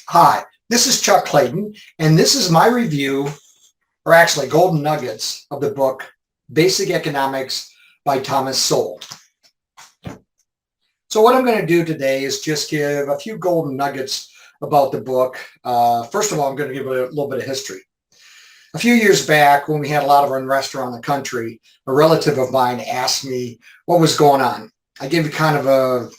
Hi, this is Chuck Clayton, and this is my review, or actually golden nuggets, of the book Basic Economics by Thomas Sowell. So what I'm going to do today is just give a few golden nuggets about the book. First of all, I'm going to give a little bit of history. A few years back, when we had a lot of unrest around the country, a relative of mine asked me what was going on. I gave kind of a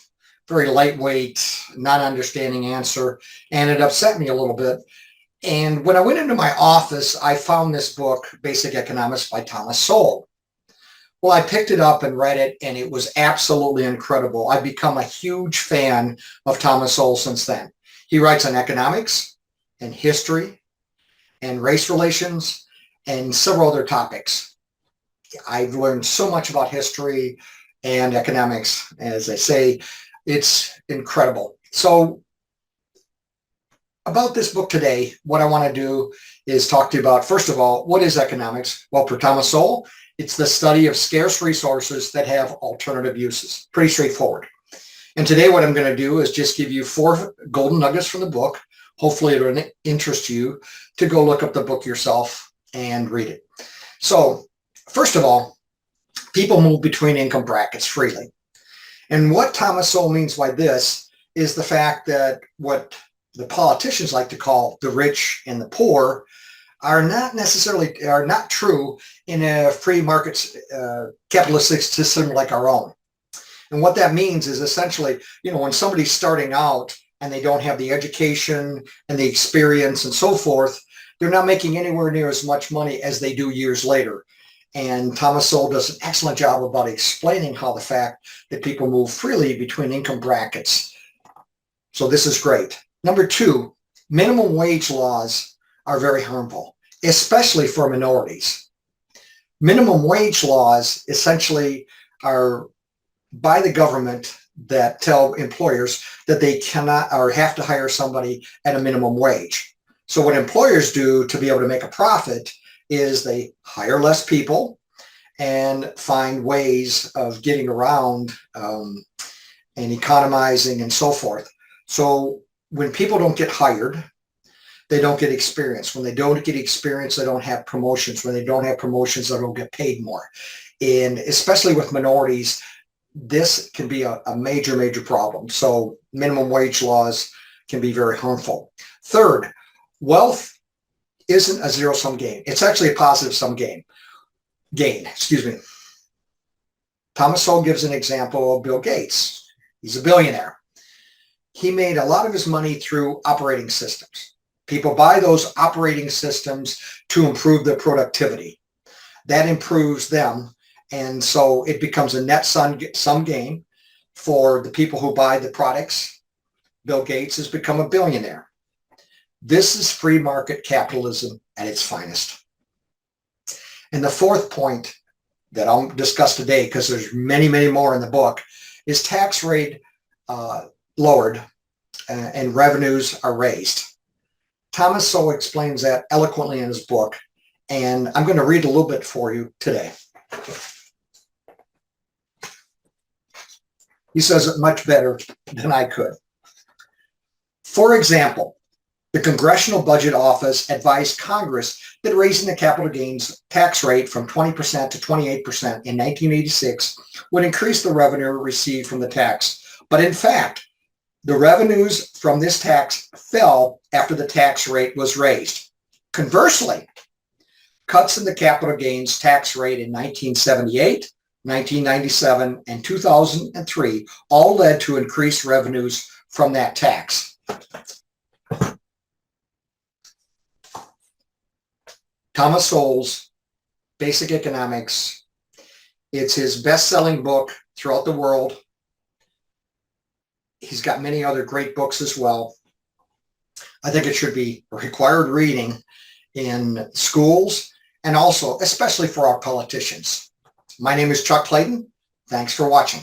very lightweight, not understanding answer, and it upset me a little bit. And when I went into my office, I found this book, Basic Economics by Thomas Sowell. Well, I picked it up and read it, and it was absolutely incredible. I've become a huge fan of Thomas Sowell since then. He writes on economics and history and race relations and several other topics. I've learned so much about history and economics. As I say, it's incredible. So about this book today, what I want to do is talk to you about, first of all, what is economics? Well, for Thomas Sowell, it's the study of scarce resources that have alternative uses. Pretty straightforward. And today what I'm going to do is just give you 4 golden nuggets from the book. Hopefully it'll interest you to go look up the book yourself and read it. So first of all, people move between income brackets freely. And what Thomas Sowell means by this is the fact that what the politicians like to call the rich and the poor are not true in a free market capitalistic system like our own. And what that means is essentially, when somebody's starting out and they don't have the education and the experience and so forth, they're not making anywhere near as much money as they do years later. And Thomas Sowell does an excellent job about explaining how the fact that people move freely between income brackets. So this is great. Number 2, minimum wage laws are very harmful, especially for minorities. Minimum wage laws essentially are by the government that tell employers that they cannot or have to hire somebody at a minimum wage. So what employers do to be able to make a profit is they hire less people and find ways of getting around and economizing and so forth. So when people don't get hired, they don't get experience. When they don't get experience, they don't have promotions. When they don't have promotions, they don't get paid more. And especially with minorities, this can be a major, major problem. So minimum wage laws can be very harmful. Third, wealth isn't a zero-sum game. It's actually a positive-sum gain. Thomas Sowell gives an example of Bill Gates. He's a billionaire. He made a lot of his money through operating systems. People buy those operating systems to improve their productivity. That improves them, and so it becomes a net sum gain for the people who buy the products. Bill Gates has become a billionaire. This is free market capitalism at its finest. And the 4th point that I'll discuss today, because there's many, many more in the book, is tax rate lowered and revenues are raised. Thomas Sowell explains that eloquently in his book, and I'm going to read a little bit for you today. He says it much better than I could. For example, the Congressional Budget Office advised Congress that raising the capital gains tax rate from 20% to 28% in 1986 would increase the revenue received from the tax. But in fact, the revenues from this tax fell after the tax rate was raised. Conversely, cuts in the capital gains tax rate in 1978, 1997, and 2003 all led to increased revenues from that tax. Thomas Sowell's Basic Economics. It's his best-selling book throughout the world. He's got many other great books as well. I think it should be required reading in schools and also especially for our politicians. My name is Chuck Clayton. Thanks for watching.